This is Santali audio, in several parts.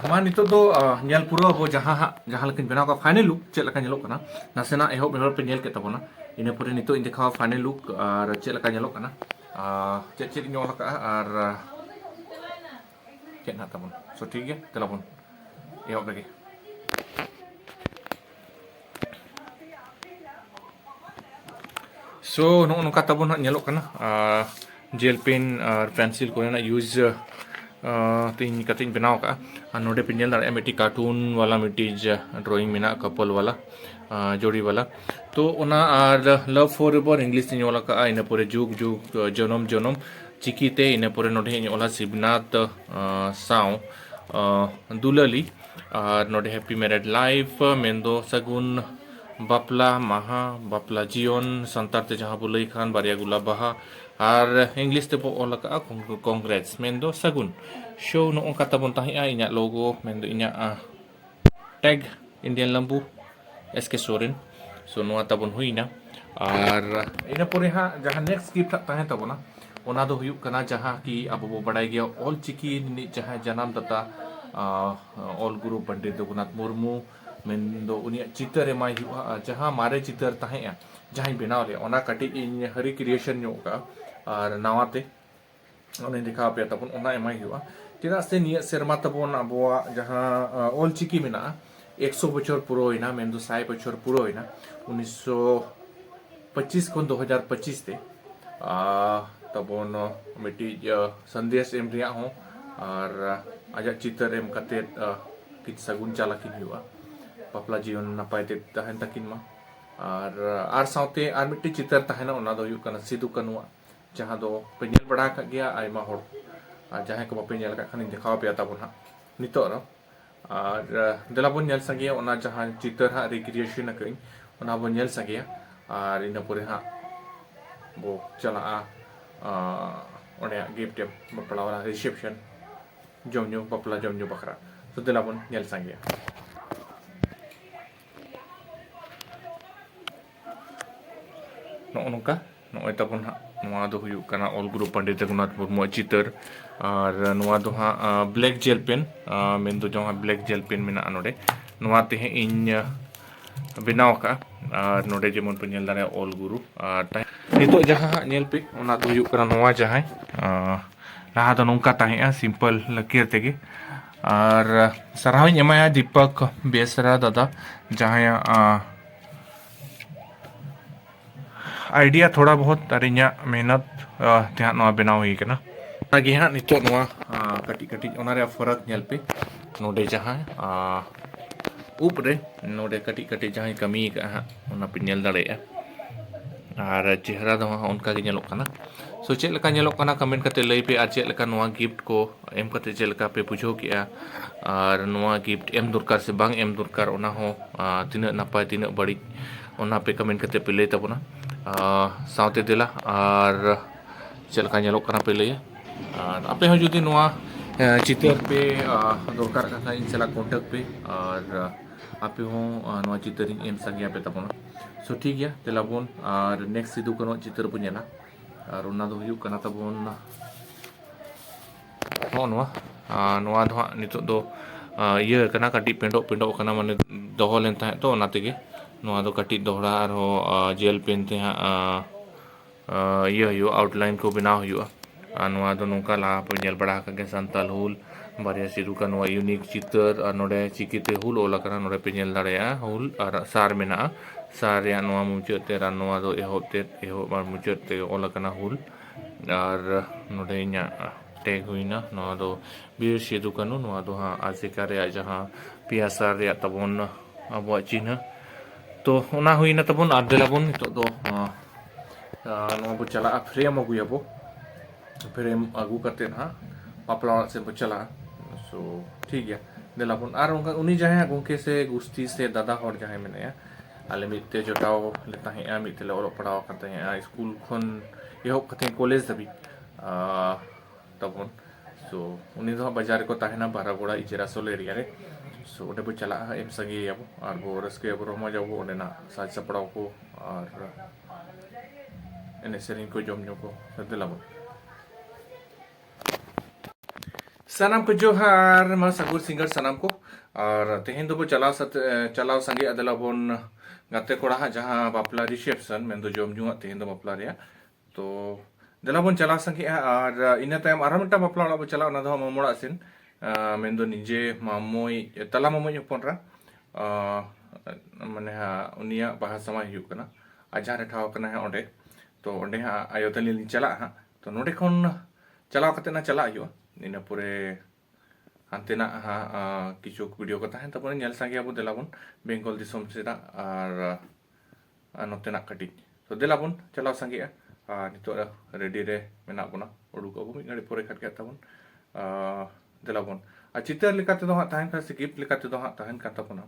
मा नितो दो nyel pura abo jahan lekin benaw ka final look chet leka nyelok kana nasena ehop ehop pe nyel ke tabona ine pore nito inde kha final look ar chet leka nyelok kana chet chet nyol ka ar chet na tabon so ठीक है telepon ehop lagi so nong kata tabon nyelok kana gel pen ar pencil ko na use तीन कतिंग बनाओ का नोडे पिंजल दाड़े मिट्टी कार्टून वाला मिट्टी ड्राइंग में ना कपल वाला जोड़ी वाला तो उना are love forever English तीन वाला का इने पूरे जुग जुग जनम जनम चिकीते इने पूरे नोडे इन वाला शिवनाथ साव दुलाली और नोडे हैप्पी मैरिड लाइफ मेंदो सगुन बापला महा बापला जीवन संतार ते जहाँ बुलाई खान बारिया गुला बहा और इंग्लिश ते बोल का कांग्रेस मेंदो सगुन शो नो kata bon tahi inya logo mendo inya tag Indian lambu SK Soren so no tabon huina ar ina pore ha jahan next gift tahe tabona ona do huyuk kana jaha ki abo bo badai gya all chiki ni jaha janam data all guru Pandit Raghunath Murmu mendo unia चित्र एमाई जहाँ मारे चित्र ताहे जहाँ बेनाव ले ओना कटी इन हरी क्रिएशन नो का और नवाते उन्हें दिखा पे तबन ओना एमाई हुआ चेदा से निया सेरमा तबन अबवा जहाँ ऑल चिकी में ना 100 बछर पुरो होइना मेंदो 100 बछर पुरो होइना 1925 को 2025 ते तबन मिट्टी संदेश एम रिया हो और आजा चित्र एम कते कित सगुन चाला किन हुआ बापला जीवन नपाय ते तहन तकिन मा और साउते आर मिट्टी चित्र तहना ओना दो हुयु कना सिदु कनुआ जहां दो पेनेल बड़ा का गया आइमा होड़ जहां को पेनेल का खनि दिखाव पे ताबन हा नितो र और दलाबन नेल सगे ओना जहां चित्र हा रिक्रिएशन कई ओना बन नेल सगे और इन पुरे हा बो चला ओने गिफ्ट बपला वाला रिसेप्शन जमजो बपला जमजो बखरा तो दलाबन नेल सगे नोका नोय तबन नोआ दो हुयु कना ऑल ग्रुप पंडित रघुनाथ मुर्मू चितर और नोआ दो हा ब्लैक जेल पेन मेन दो जहा ब्लैक जेल पेन मेना नोडे नोआ ते इन बनाव का और नोडे जेमन पे नेल दारे ऑल गुरु और नितो जहा नेल पे ओना दो हुयु कना नोआ जहा लहा दो नोंका ताहे सिंपल लकीर तेगे और सराहनी एमाया दीपक बेसरा दादा जहा आइडिया थोड़ा बहुत तारिया मेहनत ध्यान नवा बनाव हुई कना आगे हाँ नितो नवा कटी कटी ओनारे फरक नेल पे नोडे जहां ऊप रे नोडे कटी कटी जहां कमी का हाँ ओना पे नेल दाड़े और चेहरा दो हाँ उनका नेलोक कना सो चेक लका नेलोक कना कमेंट करते लई पे आ चेक लका नवा गिफ्ट को एम करते चेक लका पे बुझो किया और नवा गिफ्ट एम दरकार से बांग एम दरकार ओना हो तिना नापाय तिना बड़ी ओना पे कमेंट करते पे लई तबना साउते दिला और चलका नेलोक कना पे लई आपे हो जुदी नवा चितर पे दरकार का इन सला कांटेक्ट पे और आपे हो नवा चितर एम संगे पे तबना सो ठीक है तेलाबोन और नेक्स्ट सिदु कनो चितर बो नेला और ओना दो हुयु कना तबोन हो नवा दो नितो दो ये कना कटी पेंडो पेंडो कना माने दोहो लेन ताहे तो ओना तेगे नवा दो कटी दोहरा और जेल पेन ते ये हुयु आउटलाइन को बनाव हुयु नवा दो नोका ला पे नेल बड़ा का संताल हुल बारिया सिदु का नवा यूनिक चितर और नोडे चिकिते हुल ओला कना नोडे पे नेल दाड़ेया हुल और सार मेना सार या नवा मुचत ते नवा दो एहो बार मुचत ते ओला कना हुल और नोडे nya टैग हुइना नवा दो बीर सिदु कनु नवा दो हा आजिका रे जहां पियासा रे तबन अब चिन्ह तो ओना हुइना तबन आदेलाबन तो दो नवा बो चला फ्रेम अगुयाबो फ्रेम अगु करते ना बापला से बो चला सो ठीक है देलाबन आर उनी जहां गोंके से गुस्ती से दादा हर जहां मेने आले मिते जोटाव लेता है मिते ले ओलो पढ़ाव करते हैं स्कूल खन एहो कते कॉलेज दबी तबन सो उनी दो बाजार को ताहेना बारागोड़ा इचेरा सोल एरिया रे सो ओडे बो चला एम संगे याबो और बो रस्के बो रोमा जाबो ओनेना साज सपड़ाव को और एने सेरिंग को जमनो को देलाबो Sanam ko johar ma sagur singer sanam ko और तेहेन दो चलाव संगे अदला बोन गाते कोड़ा हा जहां बापला रिसेप्शन में दो जोम जुआ तेहेन दो बापला रिया तो दला बोन चलाव संगे और इना तायम आरा मिटा बापला ओड़ा बो चलाव ना दो ममोड़ा सिन में दो निजे मामोई तला मामोई होपन रा माने हा उनिया बाहा समय हुयु कना आजा रे ठाव कना है ओंडे तो ओंडे हा आयो तली लिन चला हा तो नोडे खन चलाव कते ना चला हुयु इना पूरे हानतेना हा किछु वीडियो को ताहेन तपन नेल संगे अब देलाबन बेंगल दिसम सेदा और नोतेना कटी तो देलाबन चलाव संगे नितो रेडी रे मेना बना उडुक अब मिड घड़ी पोरे खट के तबन देलाबन आ चित्र लेकाते दो हा ताहेन का स्क्रिप्ट लेकाते दो हा ताहेन का तपना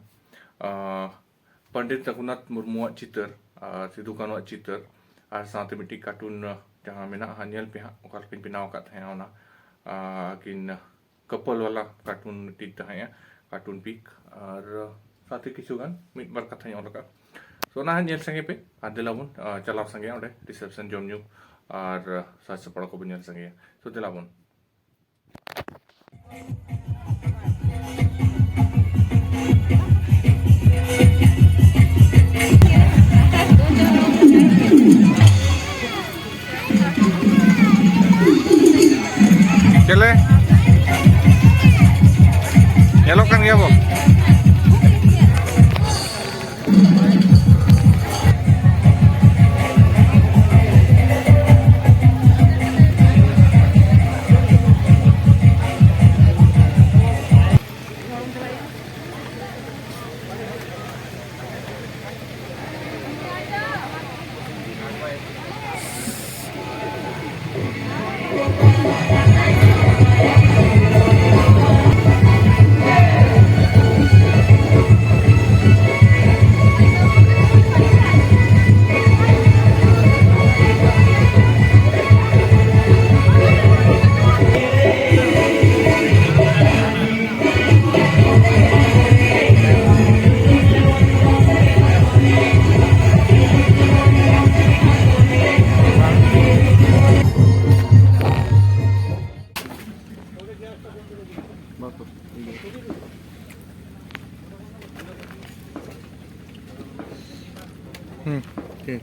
पंडित रघुनाथ मुर्मू चित्र सिधु कानू चित्र और साथ मिट्टी कार्टून जहाँ मेना हा नेल पे हा ओकर पे बनाव का था ओना किन कपल वाला कार्टून टी तहाया कार्टून पिक और साथ ही किछु गान मिड बार कथा ओला का सो ना नेल संगे पे आदेलाबन चलाव संगे ओडे रिसेप्शन जम न्यू और साथ सपड़ा को नेल संगे सो देलाबन चले nyelokan ya Bob ठीक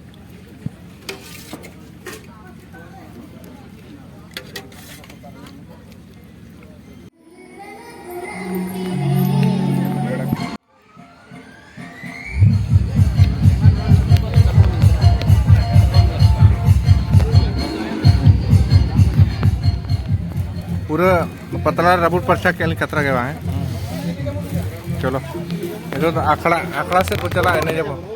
पूरा पतला रबड़ पर्चा के लिए खतरा गया है चलो तो आखड़ा से को चला है नहीं जब